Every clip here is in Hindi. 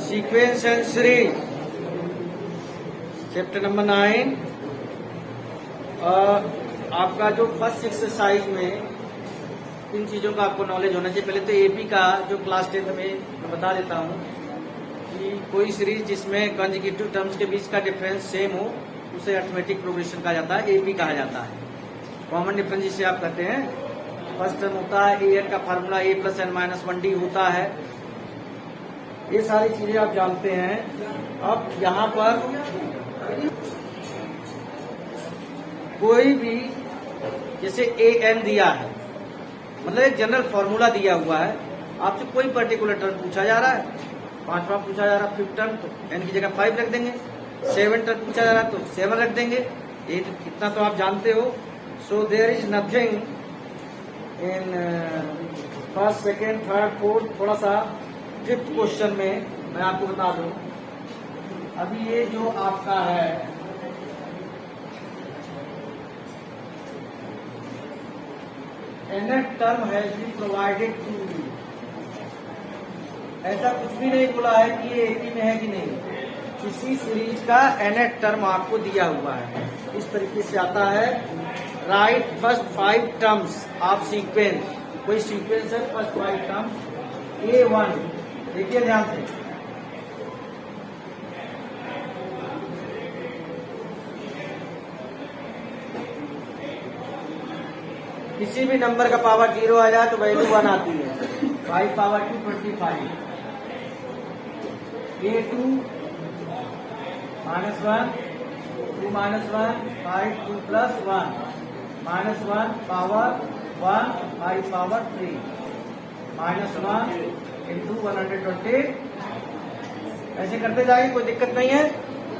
Sequence and series chapter number 9। आपका जो फर्स्ट एक्सरसाइज में इन चीजों का आपको नॉलेज होना चाहिए। पहले तो एपी का जो क्लास 10th में मैं बता देता हूँ कि कोई सीरीज जिसमें कंसेक्यूटिव टर्म्स के बीच का डिफरेंस सेम हो उसे अरिथमेटिक प्रोग्रेशन कहा जाता है, एपी कहा जाता है। कॉमन डिफरेंस जिसे आप कहते हैं, फर्स्ट टर्म होता है ए एन का formula a plus n minus 1d होता है। ये सारी चीजें आप जानते हैं। अब यहाँ पर कोई भी जैसे ए एन दिया है, मतलब एक जनरल फॉर्मूला दिया हुआ है, आपसे कोई पर्टिकुलर टर्म पूछा जा रहा है, 5वां पूछा जा रहा है 5th टर्म, तो एन की जगह 5 रख देंगे। 7 टर्म पूछा जा रहा है तो 7 रख देंगे। ये तो कितना तो आप जानते हो। So there is nothing in first, second, third, fourth. थोड़ा सा 5th क्वेश्चन में मैं आपको बता दूं, अभी ये जो आपका है nth term has been provided to you, ऐसा कुछ भी नहीं बोला है कि ये एपी में है कि नहीं। किसी सीरीज का nth टर्म आपको दिया हुआ है। इस तरीके से आता है, right first 5 terms of sequence. कोई सीक्वेंस है, फर्स्ट 5 टर्म्स A1, देखिए ध्यान से, किसी भी नंबर का पावर 0 आ जाए तो वैल्यू 1 आती है। 5 power 2 25, A2 -1, 2 -1, 5 2 plus 1 -1 power 1 5 power 3 -1 into 120। ऐसे करते जाएंगे, कोई दिक्कत नहीं है।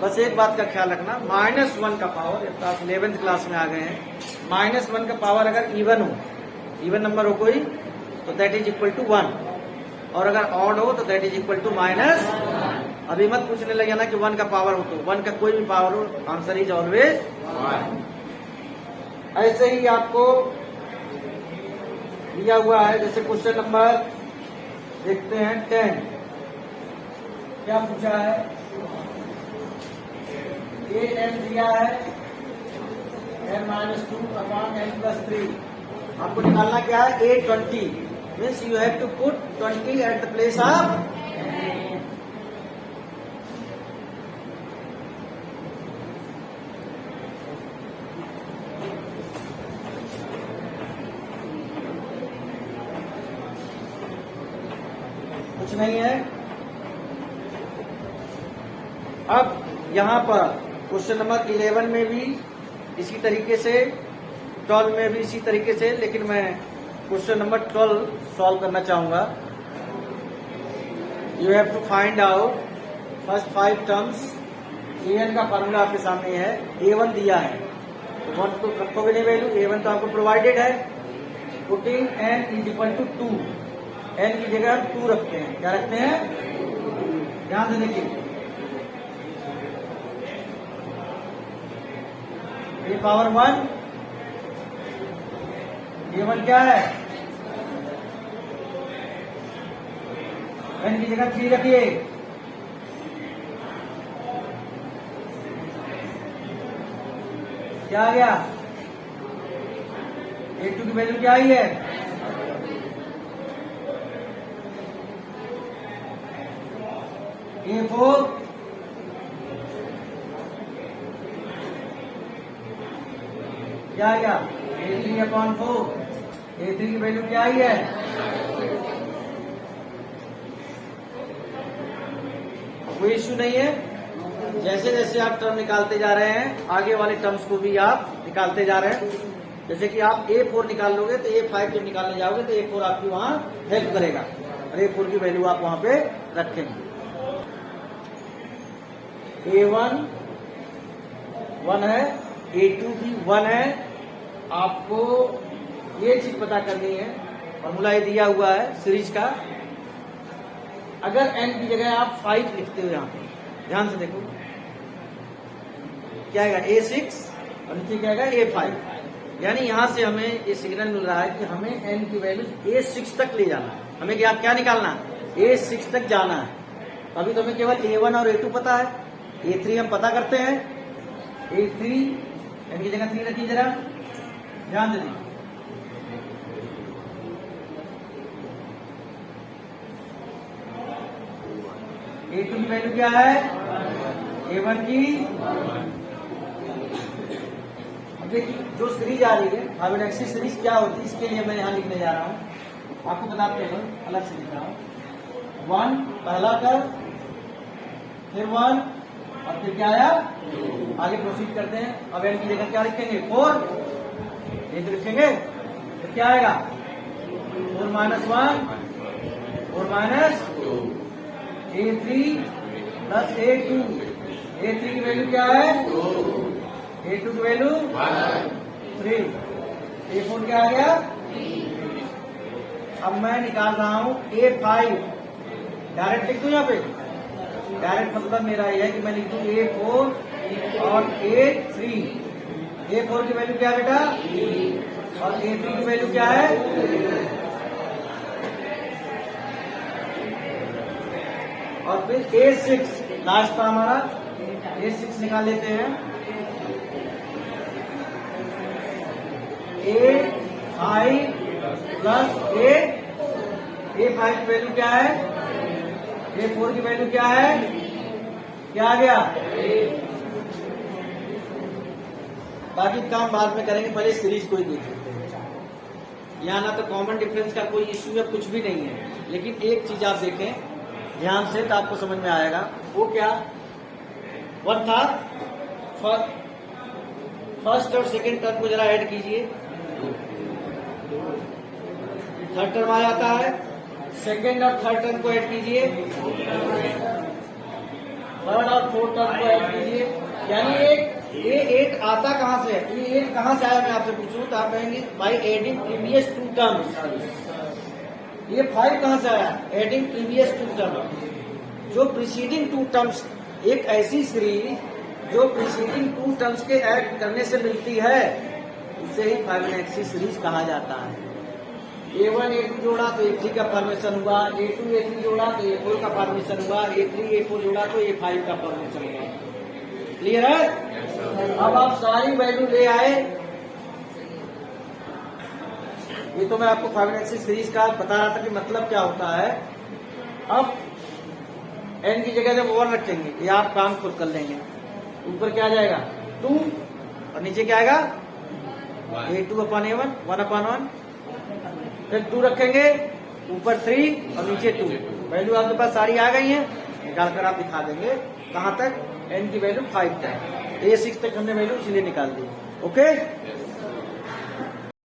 बस एक बात का ख्याल रखना, -1 का पावर, जब आप 11th क्लास में आ गए हैं, -1 का पावर अगर इवन हो, इवन नंबर हो कोई, तो दैट इज इक्वल टू 1, और अगर ऑड हो तो दैट इज इक्वल टू -। अभी मत पूछने लगे ना कि 1 का पावर हो, तो 1 का कोई भी पावर हो, आंसर इज ऑलवेज 1। ऐसे ही आपको दिया हुआ है, जैसे क्वेश्चन नंबर देखते हैं 10, क्या पूछा है, ए एन दिया है n-2 अपॉन n+3। आपको निकालना क्या है, A20, means you have to put 20 at the place of. कुछ नहीं है। अब यहां पर क्वेश्चन नंबर 11 में भी इसी तरीके से, 12 में भी इसी तरीके से, लेकिन मैं क्वेश्चन नंबर 12 सॉल्व करना चाहूंगा। You have to find out first 5 terms. A1 का फार्मूला आपके सामने है, A1 दिया है, तो 1 तो रखोगे नहीं वैल्यू, A1 तो आपको प्रोवाइडेड है। Putting n is equal to 2, n की जगह 2 रखते हैं। क्या रखते हैं, ध्यान से देखिए, ये पावर 1, A1 क्या है, n की जगह 3 रखिए। क्या आ गया, A2 की वैल्यू क्या आई है, A4, क्या आ गया, A3/4। A3 की वैल्यू क्या आई है, कोई इश्यू नहीं है। जैसे जैसे आप टर्म निकालते जा रहे हैं, आगे वाले टर्म्स को भी आप निकालते जा रहे हैं। जैसे कि आप A4 निकाल लोगे तो A5 जब निकालने जाओगे तो A4 आपकी वहां हेल्प करेगा, और A4 की वैल्यू आप वहां पे रखेंगे। A1 1 है, A2 भी 1 है। आपको ये चीज पता करनी है, फॉर्मूला ये दिया हुआ है सीरीज का। अगर n की जगह आप 5 लिखते हो, यहाँ पे ध्यान से देखो, क्या आएगा A6 और नीचे क्या आएगा A5। यानी यहां से हमें ये सिग्नल मिल रहा है कि हमें n की वैल्यू A6 तक ले जाना है। हमें क्या निकालना है, A6 तक जाना है। अभी तो हमें केवल A1 और A2 पता है, A3 हम पता करते हैं। A3 n की जगह 3 रखिए, जरा ध्यान दे दीजिए। A2 की वैल्यू क्या है, A1 की। अब देखिए जो सीरीज आ रही है फाइव एक्सिस सीरीज क्या होती है, इसके लिए मैं यहाँ लिखने जा रहा हूँ, आपको बताते हैं, अलग से लिख रहा हूँ। 1 पहला कर, फिर 1 और फिर क्या आया, आगे प्रोसीड करते हैं। अब n की जगह क्या लिखेंगे, 4, ये तो लिखेंगे, तो क्या आएगा 4 minus 1, 4 minus A3 plus A2। A3 की वैल्यू क्या है, A2 की वैल्यू 3, A4 क्या आ गया। अब मैं निकाल रहा हूं A5, डायरेक्ट लिख दूं यहाँ पे, डायरेक्ट मतलब मेरा ये है कि मैं लिख दूं A4 और A3। A4 की वैल्यू क्या है बेटा, और A3 की वैल्यू क्या है। और फिर A6 लास्ट था हमारा, A6 निकाल लेते हैं। A5 प्लस A5 की वैल्यू क्या है, A4 की वैल्यू क्या है, क्या आ गया। बाकी काम बाद में करेंगे, पहले सीरीज को ही देख लेते हैं। यहाँ ना तो कॉमन डिफरेंस का कोई इश्यू है, कुछ भी नहीं है, लेकिन एक चीज आप देखें ध्यान से तो आपको समझ में आएगा। वो क्या, 1 था, फर्स्ट और सेकंड टर्म को जरा ऐड कीजिए, थर्ड टर्म आ जाता है। सेकंड और थर्ड टर्म को ऐड कीजिए, थर्ड और फोर्थ टर्म को ऐड कीजिए। यानी ये 8 आता कहां से है, ये 8 कहां से आया, मैं आपसे पूछूं तो आप कहेंगे बाई एडिंग प्रीवियस 2 टर्म्स। ये 5 कहां से आया, एडिंग प्रीवियस 2 टर्म। जो प्रीसीडिंग 2 टर्म्स, एक ऐसी सीरीज जो प्रीसीडिंग 2 टर्म्स के ऐड करने से मिलती है, उसे ही फाइव एक्सिस सीरीज कहा जाता है। A1 A2 जोड़ा तो A3 का फॉर्मेशन हुआ, A2 A3 जोड़ा तो A4 का फॉर्मेशन हुआ, A3 A4 जोड़ा तो A5 का फॉर्मेशन हुआ। क्लियर है। अब आप सारी वैल्यू ले आए, ये तो मैं आपको फाइव एक्सिस सीरीज का बता रहा था कि मतलब क्या होता है। अब n की जगह जब 1 रखेंगे, ये आप काम खुद कर लेंगे। ऊपर क्या आ जाएगा 2 और नीचे क्या आएगा A2 अपन A1, 1 अपन 1। फिर 2 रखेंगे, ऊपर 3 और नीचे 2। वैल्यू आपके पास सारी आ गई है, निकाल कर आप दिखा देंगे कहां तक, n की वैल्यू 5 तक। A6 तक हमने वैल्यू इसलिए निकाल दी। ओके।